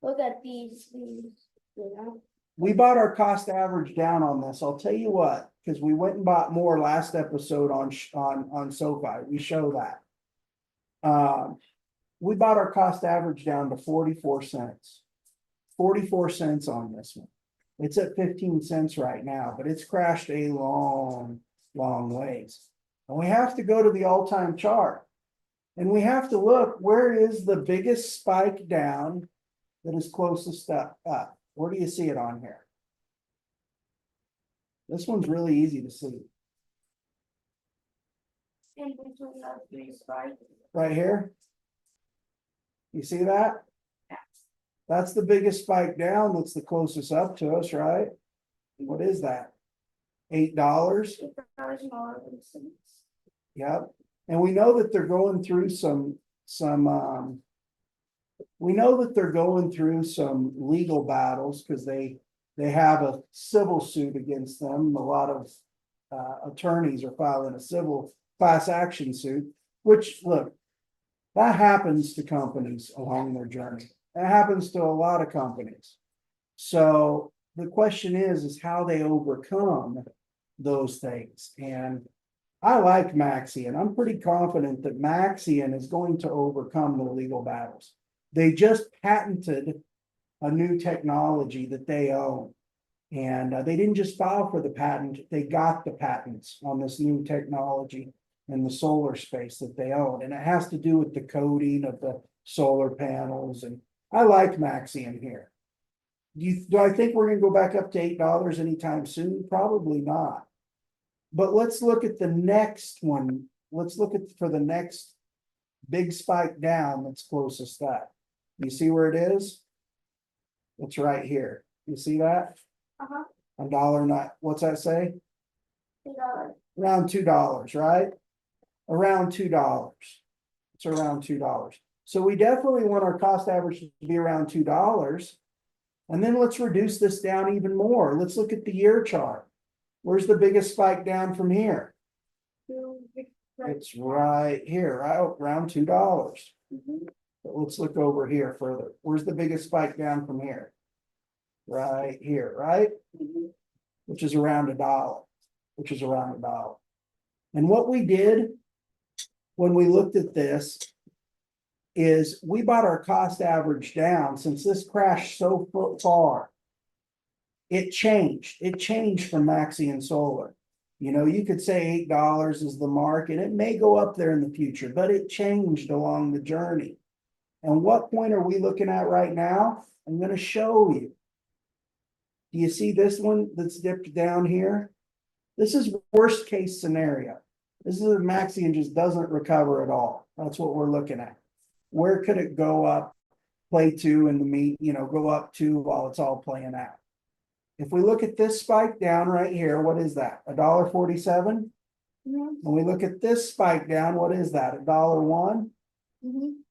Look at these, you know. We bought our cost average down on this. I'll tell you what, because we went and bought more last episode on SoFi. We show that. We bought our cost average down to 44 cents. 44 cents on this one. It's at 15 cents right now, but it's crashed a long ways. And we have to go to the all-time chart. And we have to look, where is the biggest spike down that is closest up? Where do you see it on here? This one's really easy to see. In between those three spikes. Right here. You see that? That's the biggest spike down. That's the closest up to us, right? What is that? $8? Yep. And we know that they're going through we know that they're going through some legal battles because they have a civil suit against them. A lot of attorneys are filing a civil class action suit, which, look, that happens to companies along their journey. That happens to a lot of companies. So the question is how they overcome those things. And I like Maxian. I'm pretty confident that Maxian is going to overcome the legal battles. They just patented a new technology that they own. And they didn't just file for the patent, they got the patents on this new technology in the solar space that they own. And it has to do with the coding of the solar panels. And I like Maxian here. Do I think we're going to go back up to $8 anytime soon? Probably not. But let's look at the next one. Let's look at for the next big spike down that's closest to that. You see where it is? It's right here. You see that? Uh-huh. A dollar not, what's that say? $2. Around $2, right? Around $2. It's around $2. So we definitely want our cost average to be around $2. And then let's reduce this down even more. Let's look at the year chart. Where's the biggest spike down from here? It's right here, right around $2. But let's look over here further. Where's the biggest spike down from here? Right here, right? Which is around $1, which is around $1. And what we did when we looked at this is we brought our cost average down since this crashed so far. It changed. It changed from Maxi and Solar. You know, you could say $8 is the mark, and it may go up there in the future, but it changed along the journey. And what point are we looking at right now? I'm going to show you. Do you see this one that's dipped down here? This is worst case scenario. This is a Maxi and just doesn't recover at all. That's what we're looking at. Where could it go up, play to in the meet, you know, go up to while it's all playing out? If we look at this spike down right here, what is that? $1.47? When we look at this spike down, what is that? $1.01?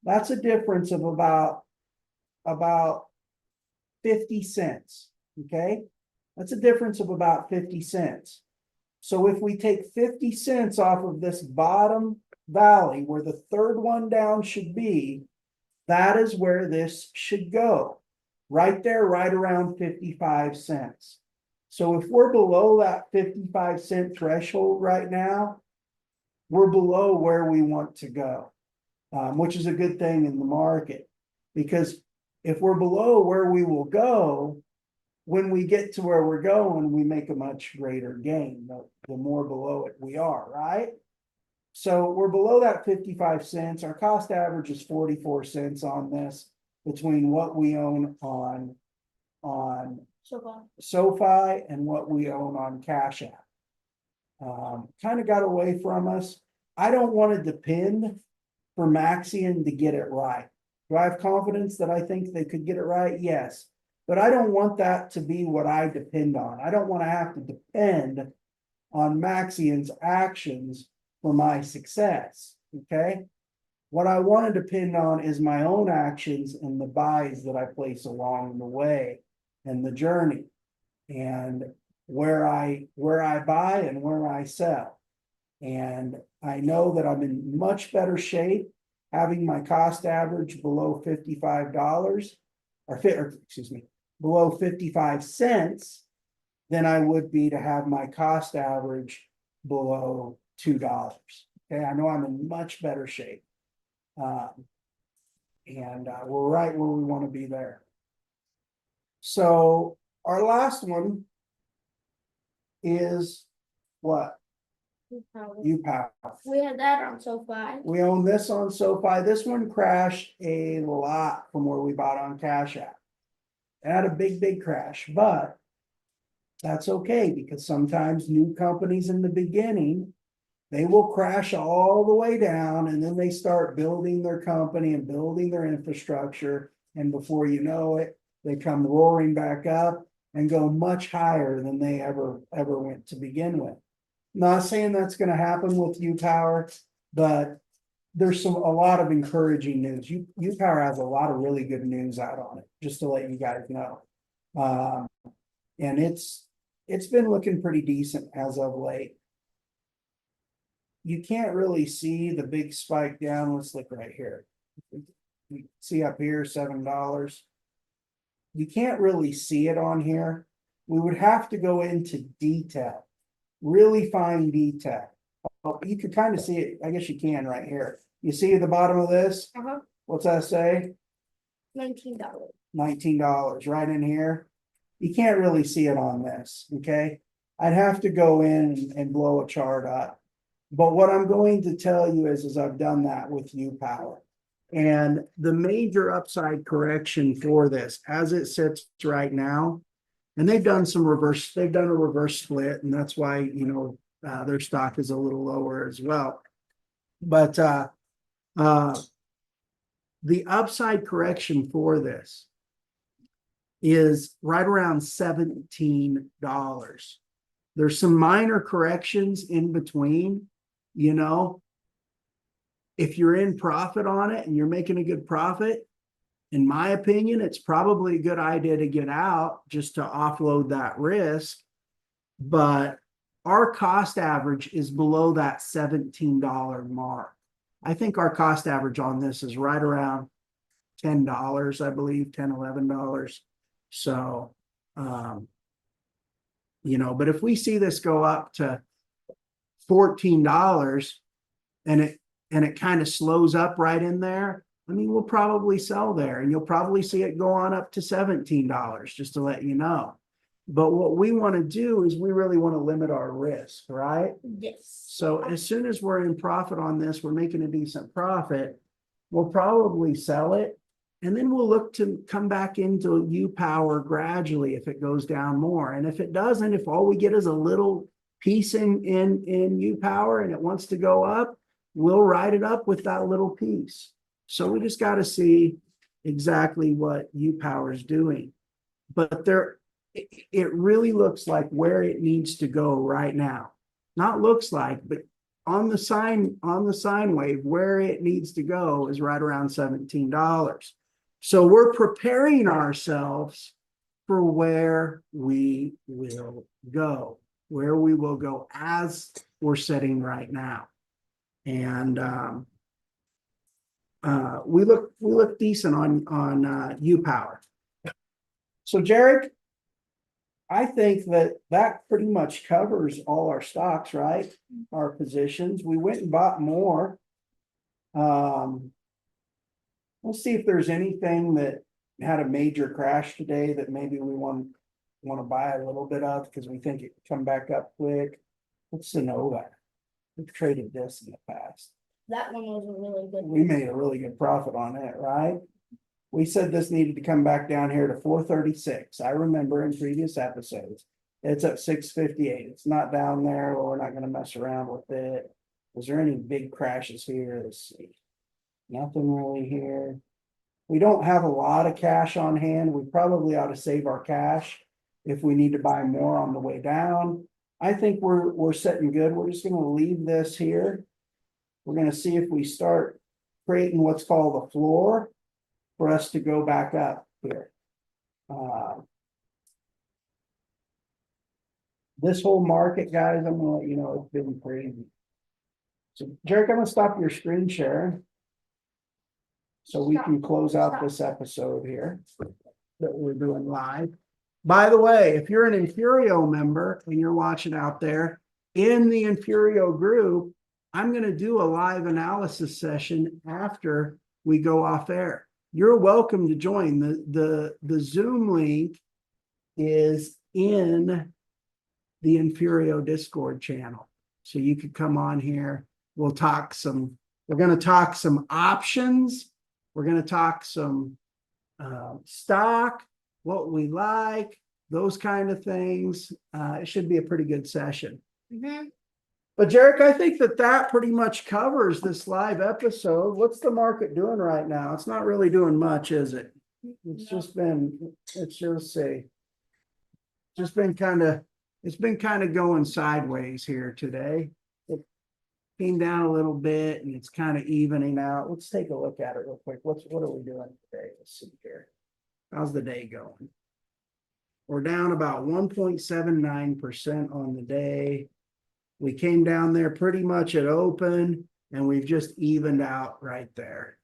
That's a difference of about 50 cents. Okay, that's a difference of about 50 cents. So if we take 50 cents off of this bottom valley where the third one down should be, that is where this should go. Right there, right around 55 cents. So if we're below that 55-cent threshold right now, we're below where we want to go, which is a good thing in the market. Because if we're below where we will go, when we get to where we're going, we make a much greater gain, the more below it we are, right? So we're below that 55 cents. Our cost average is 44 cents on this between what we own on SoFi and what we own on CashApp. Kind of got away from us. I don't want to depend for Maxian to get it right. Do I have confidence that I think they could get it right? Yes. But I don't want that to be what I depend on. I don't want to have to depend on Maxian's actions for my success. Okay. What I want to depend on is my own actions and the buys that I place along the way and the journey, and where I buy and where I sell. And I know that I'm in much better shape having my cost average below $55 or excuse me, below 55 cents than I would be to have my cost average below $2. Okay, I know I'm in much better shape. We're right where we want to be there. So our last one is what? UPower. We had that on SoFi. We own this on SoFi. This one crashed a lot from where we bought on CashApp. It had a big crash, but that's okay because sometimes new companies in the beginning, they will crash all the way down and then they start building their company and building their infrastructure. And before you know it, they come roaring back up and go much higher than they ever went to begin with. Not saying that's going to happen with UPower, but there's a lot of encouraging news. UPower has a lot of really good news out on it, just to let you guys know. And it's been looking pretty decent as of late. You can't really see the big spike down. Let's look right here. You see up here, $7. You can't really see it on here. We would have to go into detail, really fine detail. Oh, you could kind of see it. I guess you can right here. You see at the bottom of this? What's that say? $19. $19 right in here. You can't really see it on this. Okay. I'd have to go in and blow a chart up. But what I'm going to tell you is I've done that with UPower. And the major upside correction for this, as it sits right now, and they've done a reverse split, and that's why, you know, their stock is a little lower as well. But the upside correction for this is right around $17. There's some minor corrections in between, you know. If you're in profit on it and you're making a good profit, in my opinion, it's probably a good idea to get out just to offload that risk. But our cost average is below that $17 mark. I think our cost average on this is right around $10, I believe, $10, $11. So, you know, but if we see this go up to $14 and it kind of slows up right in there, I mean, we'll probably sell there, and you'll probably see it go on up to $17, just to let you know. But what we want to do is we really want to limit our risk, right? Yes. So as soon as we're in profit on this, we're making a decent profit, we'll probably sell it. And then we'll look to come back into U power gradually if it goes down more. And if it doesn't, if all we get is a little piece in U power and it wants to go up, we'll ride it up with that little piece. So we just got to see exactly what U power is doing. But it really looks like where it needs to go right now. Not looks like, but on the sine wave, where it needs to go is right around $17. So we're preparing ourselves for where we will go, as we're setting right now. And we look decent on U power. So Gerrick, I think that pretty much covers all our stocks, right? Our positions. We went and bought more. We'll see if there's anything that had a major crash today that maybe we want to buy a little bit of because we think it could come back up quick. What's Sonova? We've traded this in the past. That one was a really good. We made a really good profit on it, right? We said this needed to come back down here to 436. I remember in previous episodes, it's at 658. It's not down there, or we're not going to mess around with it. Was there any big crashes here? Let's see. Nothing really here. We don't have a lot of cash on hand. We probably ought to save our cash if we need to buy more on the way down. I think we're setting good. We're just going to leave this here. We're going to see if we start creating what's called a floor for us to go back up here. This whole market, guys, I'm gonna let you know it's been crazy. So Gerrick, I'm gonna stop your screen share so we can close out this episode here that we're doing live. By the way, if you're an Infurio member and you're watching out there in the Infurio group, I'm going to do a live analysis session after we go off air. You're welcome to join. The Zoom link is in the Infurio Discord channel. So you could come on here. We're going to talk some options. We're going to talk some stock, what we like, those kind of things. It should be a pretty good session. Mm-hmm. But Gerrick, I think that pretty much covers this live episode. What's the market doing right now? It's not really doing much, is it? It's just been kind of going sideways here today. It came down a little bit and it's kind of evening out. Let's take a look at it real quick. What are we doing today? Let's see here. How's the day going? We're down about 1.79% on the day. We came down there pretty much at open and we've just evened out right there.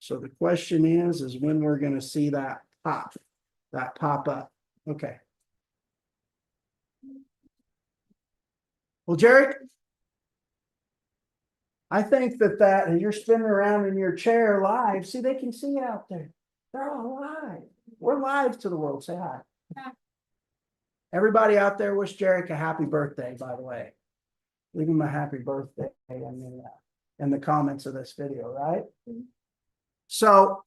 So the question is when we're going to see that pop up. Okay. Well, Gerrick, I think that and you're spinning around in your chair live. See, they can see you out there. They're all live. We're live to the world. Say hi. Hi. Everybody out there wish Gerrick a happy birthday, by the way. Leave him a happy birthday in the comments of this video, right? Mm-hmm. So,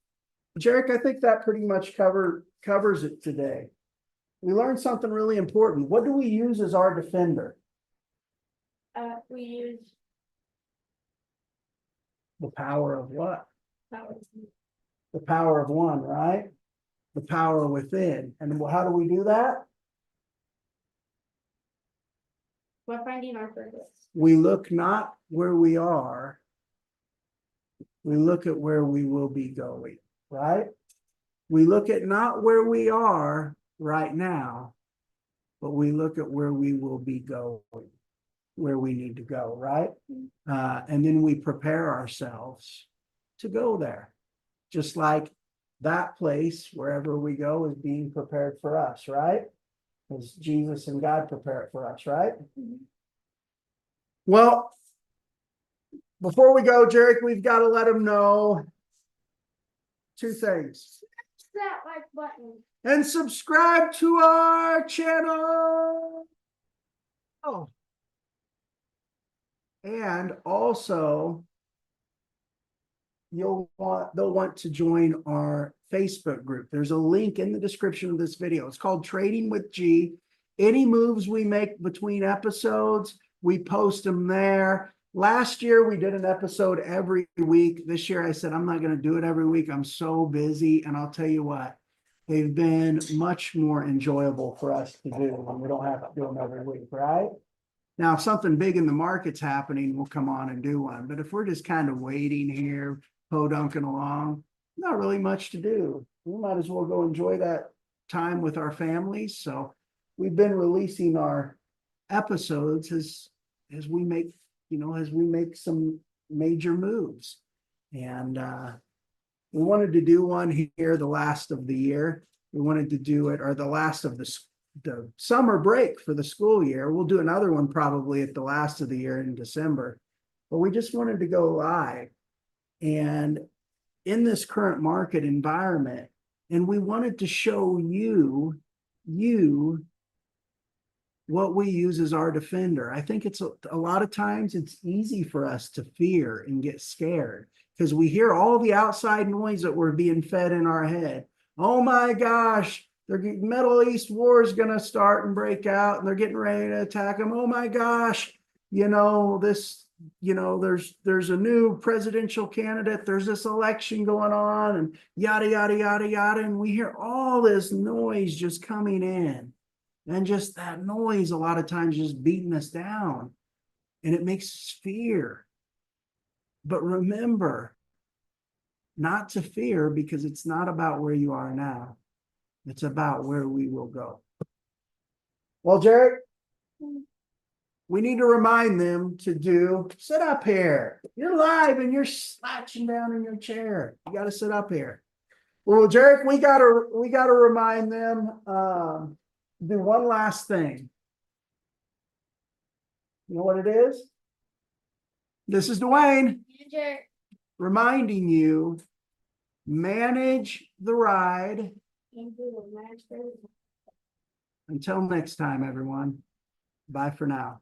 Gerrick, I think that pretty much covers it today. We learned something really important. What do we use as our defender? we use The power of what? powers. The power of one, right? The power within. And how do we do that? We're finding our purpose. We look not where we are. We look at where we will be going, right? We look at not where we are right now, but we look at where we will be going, where we need to go, right? And then we prepare ourselves to go there. Just like that place, wherever we go, is being prepared for us, right? Because Jesus and God prepare it for us, right? Well, before we go, Gerrick, we've got to let them know two things. That like button. And subscribe to our channel. Oh. And also, they'll want to join our Facebook group. There's a link in the description of this video. It's called Trading with G. Any moves we make between episodes, we post them there. Last year, we did an episode every week. This year, I said, I'm not going to do it every week. I'm so busy. And I'll tell you what, they've been much more enjoyable for us to do when we don't have to do them every week, right? Now, if something big in the market's happening, we'll come on and do one. But if we're just kind of waiting here, podunking along, not really much to do. We might as well go enjoy that time with our families. So we've been releasing our episodes as we make, as we make some major moves. And we wanted to do one here the last of the year. We wanted to do it, or the last of the summer break for the school year. We'll do another one probably at the last of the year in December. But we just wanted to go live. And in this current market environment, and we wanted to show you what we use as our defender. I think it's a lot of times it's easy for us to fear and get scared because we hear all the outside noise that we're being fed in our head. Oh my gosh, the Middle East war is going to start and break out and they're getting ready to attack them. Oh my gosh, there's a new presidential candidate. There's this election going on and yada, yada, yada, yada. And we hear all this noise just coming in. And just that noise a lot of times just beating us down. And it makes us fear. But remember, not to fear, because it's not about where you are now. It's about where we will go. Well, Gerrick, we need to remind them to sit up here. You're live and you're slouching down in your chair. You got to sit up here. Well, Gerrick, we gotta remind them. Do one last thing. You know what it is? This is Dwayne reminding you, manage the ride. Until next time, everyone. Bye for now.